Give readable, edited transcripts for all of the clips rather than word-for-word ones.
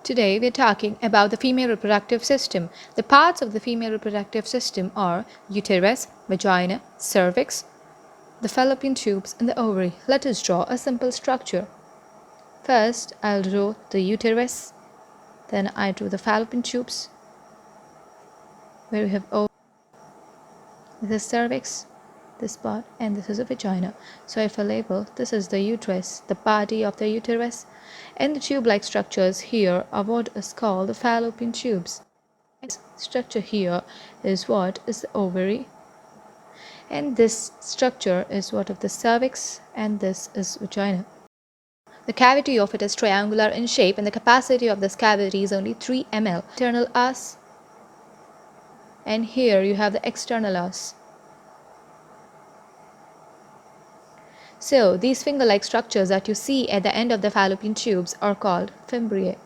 Today we are talking about the female reproductive system. The parts of the female reproductive system are uterus, vagina, cervix, the fallopian tubes and the ovary. Let us draw a simple structure. First, I'll draw the uterus, then I draw the fallopian tubes where we have this is cervix, this part, and this is a vagina. So if I label, this is the uterus, the body of the uterus, and the tube-like structures here are what is called the fallopian tubes. This structure here is what is the ovary, and this structure is what of the cervix, and this is vagina. The cavity of it is triangular in shape, and the capacity of this cavity is only 3 ml. Internal os, and here you have the external os. So, these finger-like structures that you see at the end of the fallopian tubes are called fimbriae.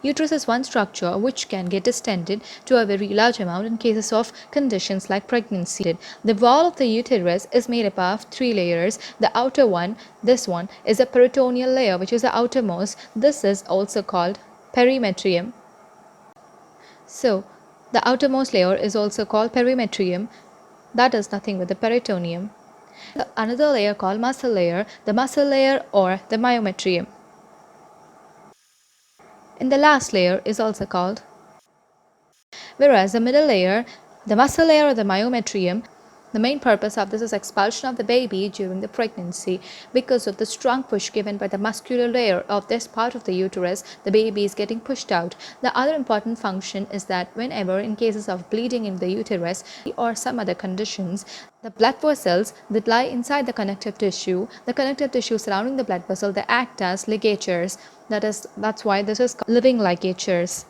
Uterus is one structure which can get distended to a very large amount in cases of conditions like pregnancy. The wall of the uterus is made up of 3 layers. The outer one, this one, is a peritoneal layer which is the outermost. This is also called perimetrium. So, the outermost layer is also called perimetrium. That is nothing but the peritoneum. Another layer called muscle layer, the muscle layer or the myometrium. And the last layer is also called. Whereas the middle layer, the muscle layer or the myometrium, the main purpose of this is expulsion of the baby during the pregnancy. Because of the strong push given by the muscular layer of this part of the uterus, the baby is getting pushed out. The other important function is that whenever in cases of bleeding in the uterus or some other conditions, the blood vessels that lie inside the connective tissue surrounding the blood vessel, they act as ligatures. That's why this is called living ligatures.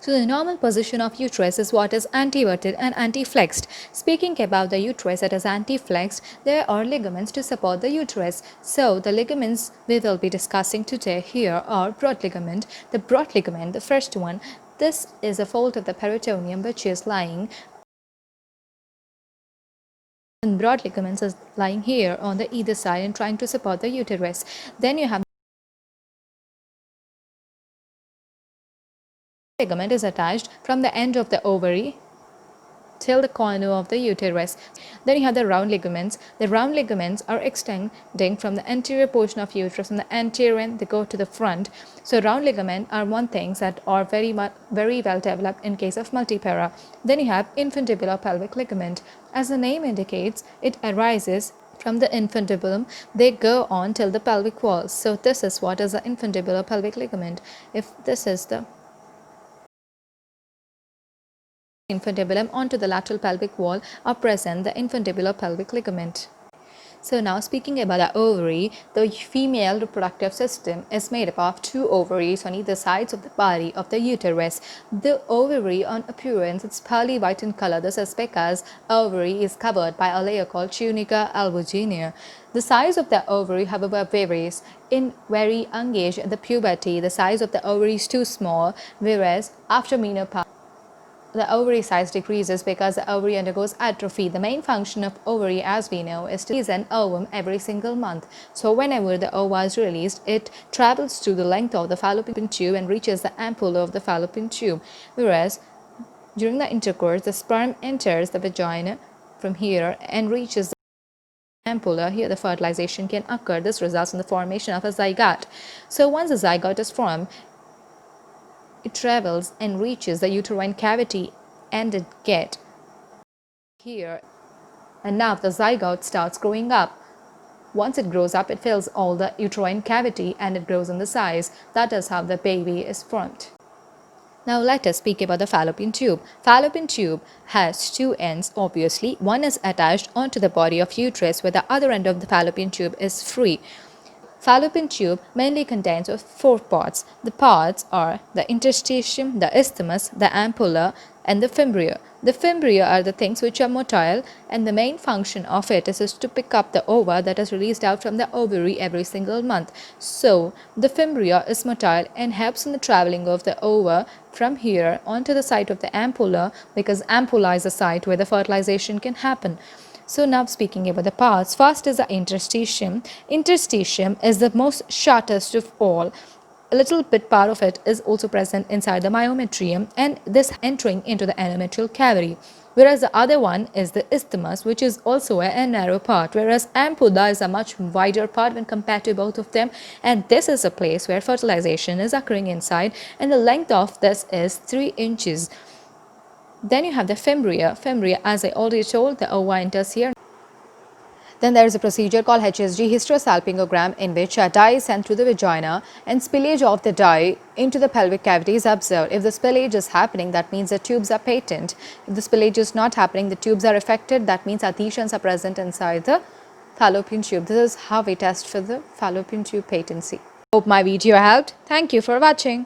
So the normal position of uterus is what is anteverted and anteflexed. Speaking about the uterus that is anteflexed, there are ligaments to support the uterus. So the ligaments we will be discussing today here are broad ligament. The broad ligament, the first one, this is a fold of the peritoneum which is lying, and broad ligaments is lying here on the either side and trying to support the uterus. Then you have ligament is attached from the end of the ovary till the corner of the uterus. Then you have the round ligaments. The round ligaments are extending from the anterior portion of uterus. From the anterior end, they go to the front. So round ligament are one things that are very well developed in case of multipara. Then you have infundibular pelvic ligament. As the name indicates, it arises from the infundibulum. They go on till the pelvic wall. So this is what is the infundibular pelvic ligament. If this is the infundibulum, onto the lateral pelvic wall are present the infundibular pelvic ligament. So now speaking about the ovary, the female reproductive system is made up of 2 ovaries on either sides of the body of the uterus. The ovary on appearance is pearly white in color. This is because ovary is covered by a layer called tunica albuginea. The size of the ovary, however, varies. In very young age, at the puberty, the size of the ovary is too small, whereas after menopause, the ovary size decreases because the ovary undergoes atrophy. The main function of ovary, as we know, is to release an ovum every single month. So whenever the ova is released, it travels through the length of the fallopian tube and reaches the ampulla of the fallopian tube. Whereas during the intercourse, the sperm enters the vagina from here and reaches the ampulla. Here the fertilization can occur. This results in the formation of a zygote. So once a zygote is formed, it travels and reaches the uterine cavity and it gets here, and now the zygote starts growing up. Once it grows up, it fills all the uterine cavity and it grows in the size. That is how the baby is formed. Now let us speak about the fallopian tube. Fallopian tube has 2 ends, obviously. One is attached onto the body of uterus where the other end of the fallopian tube is free. Fallopian tube mainly contains of 4 parts. The parts are the interstitium, the isthmus, the ampulla, and the fimbria. The fimbria are the things which are motile, and the main function of it is to pick up the ova that is released out from the ovary every single month. So, the fimbria is motile and helps in the traveling of the ova from here onto the site of the ampulla, because ampulla is the site where the fertilization can happen. So now speaking about the parts, first is the interstitium. Interstitium is the most shortest of all. A little bit part of it is also present inside the myometrium, and this entering into the endometrial cavity. Whereas the other one is the isthmus, which is also a narrow part, whereas ampulla is a much wider part when compared to both of them, and this is a place where fertilization is occurring inside, and the length of this is 3 inches. Then you have the fimbria. Fimbria, as I already told, the ova enters here. Then there is a procedure called HSG, hysterosalpingogram, in which a dye is sent through the vagina and spillage of the dye into the pelvic cavity is observed. If the spillage is happening, that means the tubes are patent. If the spillage is not happening, the tubes are affected, that means adhesions are present inside the fallopian tube. This is how we test for the fallopian tube patency. Hope my video helped. Thank you for watching.